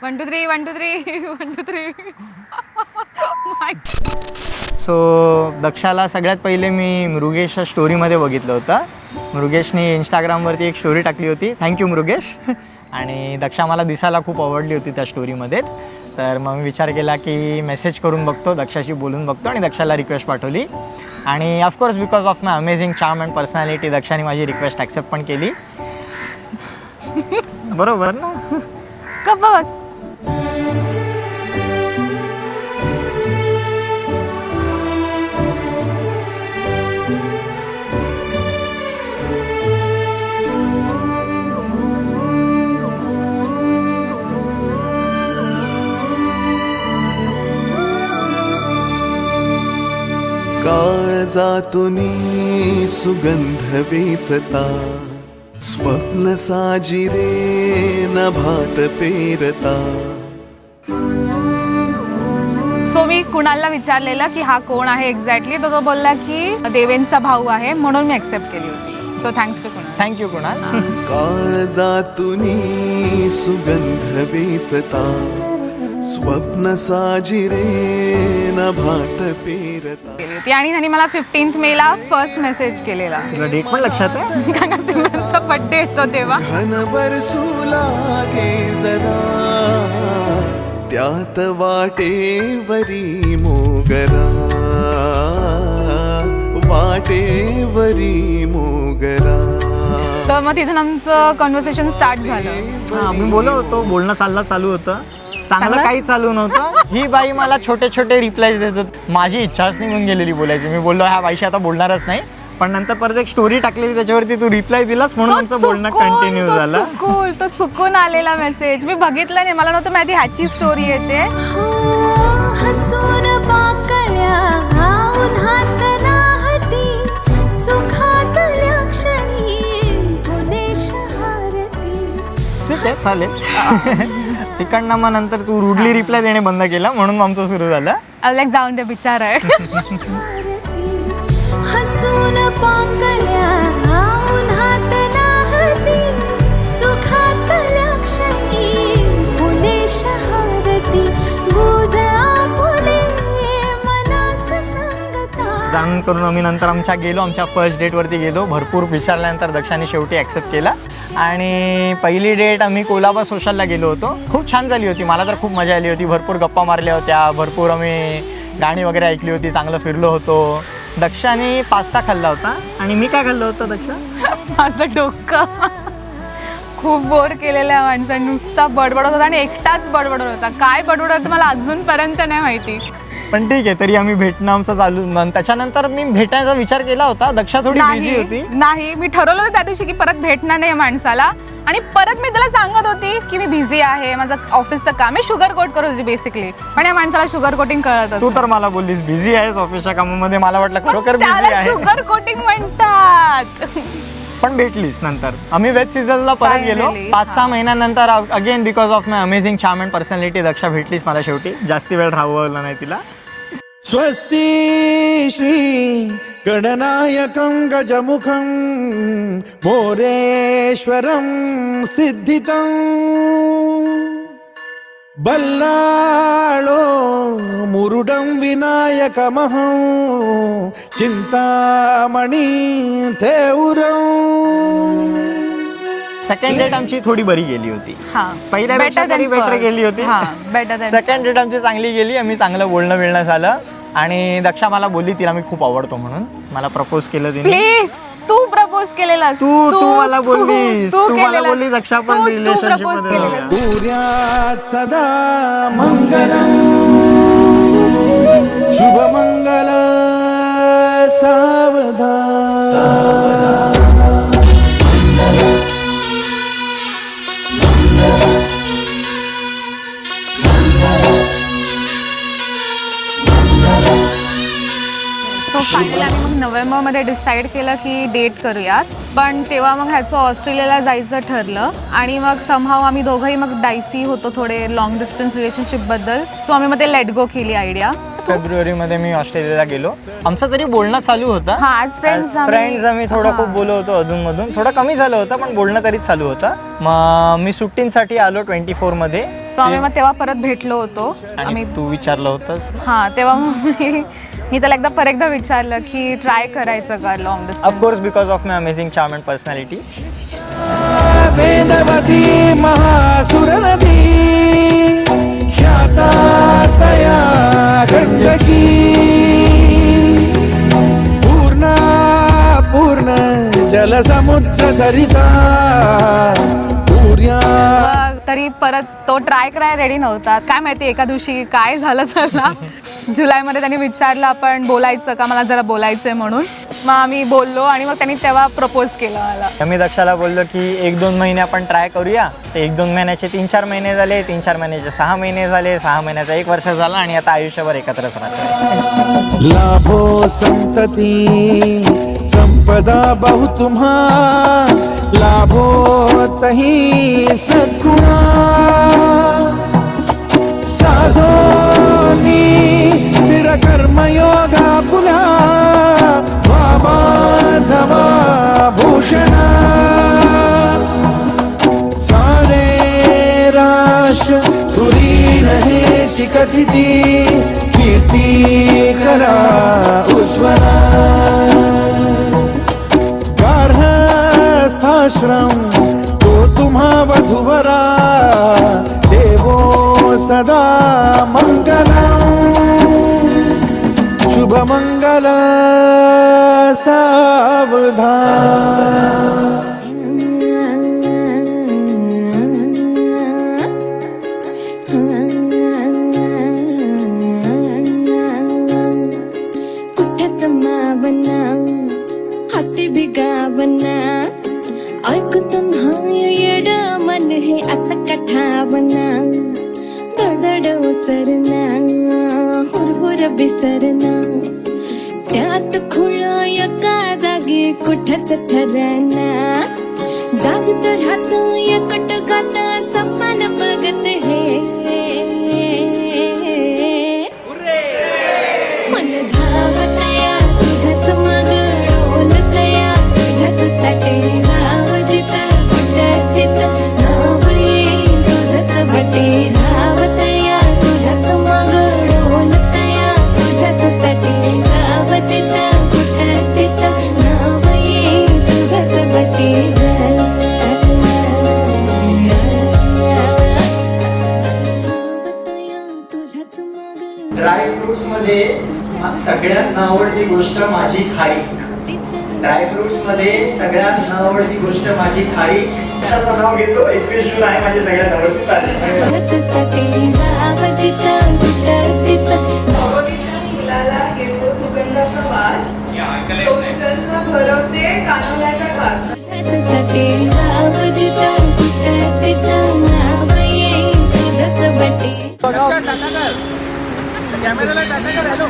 1 2 3 1 2 3 1 2 3. So दक्षाला सगळ्यात पहिले मी मृगेशच्या स्टोरीमध्ये बघितलं होतं. मृगेशने इंस्टाग्रामवरती एक स्टोरी टाकली होती. थँक्यू मृगेश. आणि दक्षा मला दिसायला खूप आवडली होती त्या स्टोरीमध्येच. तर मग मी विचार केला की मेसेज करून बघतो, दक्षाशी बोलून बघतो आणि दक्षाला रिक्वेस्ट पाठवली. आणि of course because of my amazing charm and personality दक्षाने माझी रिक्वेस्ट ॲक्सेप्ट पण केली. बरोबर ना? गप्प बस. काळजातूनी सुगंध वेचता स्वप्न साजिरे नभात पेरता. सो मी कुणालला विचारलेलं की हा कोण आहे एक्झॅक्टली, तर तो बोलला की देवेंचा भाऊ आहे, म्हणून मी ॲक्सेप्ट केली होती. So thanks to Kunal. Thank you Kunal. काळजातूनी सुगंध वेचता स्वप्न साजिरे नभात पेरता. आणि त्यांनी मला 15th मेला फर्स्ट मेसेज केलेला. तुला डेट पण लक्षात आहे? कारण सिमरनचा बर्थडे येतो तेव्हा. घन बरसू लागे जरा त्यात वाटेवरी मोगरा वाटेवरी मोगरा. तर मग तिथून आमचं कॉन्व्हर्सेशन स्टार्ट झालं. आम्ही बोलत होतो, बोलणं चालू होतं. चांगलं काही चालू नव्हतं. ही बाई मला छोटे छोटे रिप्लायज देत होती. माझी इच्छाच निघून गेलेली बोलायची. मी बोललो ह्या बाईशी आता बोलणारच नाही. पण नंतर परत एक स्टोरी टाकलेली, त्याच्यावरती तू रिप्लाय दिलास म्हणून आमचं बोलणं कंटिन्यू झालं. तो चुकून आलेला मेसेज मी बघितला नाही. मला नव्हतं माहिती ह्याची स्टोरी येते. ठीक आहे, चालेल. तिकडनं मग नंतर तू रुडली रिप्लाय देणे बंद केला, म्हणून आमचं सुरू झालं. लाईक जाऊन दे बिचार आहे. जाणून करून आम्ही नंतर आमच्या फर्स्ट डेटवरती गेलो. भरपूर विचारल्यानंतर दक्षाने शेवटी ॲक्सेप्ट केला. आणि पहिली डेट आम्ही कोलाबा सोशलला गेलो होतो. खूप छान झाली होती. मला तर खूप मजा आली होती. भरपूर गप्पा मारल्या होत्या, भरपूर आम्ही गाणी वगैरे ऐकली होती, चांगलं फिरलो होतो. दक्षाने पास्ता खाल्ला होता आणि मी काय खाल्लं होतं दक्षा? माझं डोकं खूप बोर केलेलं आहे माणसाने. नुसता बडबडत होता आणि एकटाच बडबडत होता. काय बडबडत होतं मला अजूनपर्यंत नाही माहिती. पण ठीक आहे, तरी आम्ही भेटणं आमचं चालू. त्याच्यानंतर मी भेटायचा विचार केला होता. दक्षा थोडी बिझी होती. नाही, मी ठरवलं होतं त्या दिवशी की परत भेटणार नाही माणसाला. आणि परत मी त्याला सांगत होती की मी बिझी आहे, माझं ऑफिसचं काम आहे. शुगर कोट करत होती बेसिकली. पण या माणसाला शुगर कोटिंग कळत. तू तर मला बोललीस बिझी आहेस ऑफिसच्या कामामध्ये. मला वाटलं खरोखर बिझी आहे. शुगर कोटिंग म्हणतात. पण भेटलीस नंतर. आम्ही वेब सीझनला परत गेलो. 5-6 महिन्यानंतर again because of my amazing charm and personality Daksha भेटलीस मला शेवटी. जास्ती वेळ राहवला नाही तिला. स्वस्ति श्री गणनायकं गजमुखं मोरेश्वरं सिद्धितं बल्लाळो मुरुडं विनायकमहं चिंतामणी थेउरं. सेकंड डेट आमची थोडी बरी गेली होती. पहिल्यापेक्षा तरी बेटर गेली होती. सेकंड डेट आमची चांगली गेली. आम्ही चांगलं बोलणं बिळणं झालं. आणि दक्षा मला बोलली तिला मी खूप आवडतो म्हणून. मला प्रपोज केलं तिने. प्लीज, तू प्रपोज केलेला. तू मला बोललीस. तू मला बोलली दक्षा पण रिलेशनशिप मध्ये. सूर्यात सदा मंगलम शुभमंगल सावधान. सो फायनली आम्ही मग नोव्हेंबरमध्ये डिसाईड केलं की डेट करूयात. पण तेव्हा मग ह्याचं ऑस्ट्रेलियाला जायचं ठरलं. आणि मग समहाव आम्ही दोघंही मग डायसी होतो थोडे लॉंग डिस्टन्स रिलेशनशिपबद्दल. सो आम्ही मध्ये लेट गो केली आयडिया. फेब्रुवारीमध्ये मी ऑस्ट्रेलियाला गेलो. आमचं तरी बोलणं चालू होतं. फ्रेंड्स आम्ही थोडं खूप बोलत होतो अधूनमधून. थोडं कमी झालं होतं पण बोलणं तरीच चालू होतं. मग मी सुट्टींसाठी आलो 24 मध्ये. सो आम्ही मग तेव्हा परत भेटलो होतो. आणि तू विचारलं होतंस हां तेव्हा मग मी त्याला परत विचारलं की ट्राय करायचं का long distance. Of course because of my amazing charm and personality. वेदवती महासुर नदी ख्याता तया गंडकी पूर्ण पूर्ण जलसमुद्र सरिता पूर्या. तरी परत तो ट्राय करायला रेडी नव्हता. काय माहिती एका दिवशी काय झालं त्याला. जुलैमध्ये त्यांनी विचारलं आपण बोलायचं का, मला जरा बोलायचं आहे म्हणून. मग आम्ही बोललो आणि मग त्यांनी तेव्हा प्रपोज केलं मला. मी दक्षाला बोललो की 1-2 महिने आपण ट्राय करूया. ते 1-2 महिन्याचे 3-4 महिने झाले, 3-4 महिन्याचे 6 महिने झाले, 6 महिन्याचा 1 वर्ष झाला आणि आता आयुष्यभर एकत्रच राहतो. लाभो संतती संपदा बहु तुम्हा लाभो तही सद्गुणा साधोनी स्थिर कर्मयोगा पुला वामाधवा भूषणा सारे राष्ट्र तुरी नहे शिकतिती कीर्ती करा उज्ज्वला गार्हस्थाश्रम तो तुम्हा वधूवरा देवो सदा मंगलम शुभ मंगल सावधान. हाती बिगावना ऐकून येड मन हे असं कठावना दडड उसरना हुरहुर बिसरना त्यात खुळ एका जागी कुठच ठरना जागत राहतो एकट गात समान बघत हे मन धावतया तुझ्याच माग डोलतया तुझ्याच साठी नाव जिथं कुठं तिथं नाव येईल तुझंच बटे धावतया तुझ्याच माग डोलतया तुझ्याच साठी नाव जिथं कुठं तिथं नाव येईल तुझंच बटे तुझ्याच माग ड्रायफ्रुट्समध्ये सगळ्यात आवडती गोष्ट माझी खारी. ड्रायफ्रुट्समध्ये सगळ्यात आवडती गोष्ट माझी खारी. कशाचं नाव घेतो? 21 जून आहे माझी सगळ्यात आवडती तारीख. फुलाला येतो सुगंधाचा वास, लोशनला भरवते कानोल्याचा घास. कॅमेराला टाटा कर. हॅलो.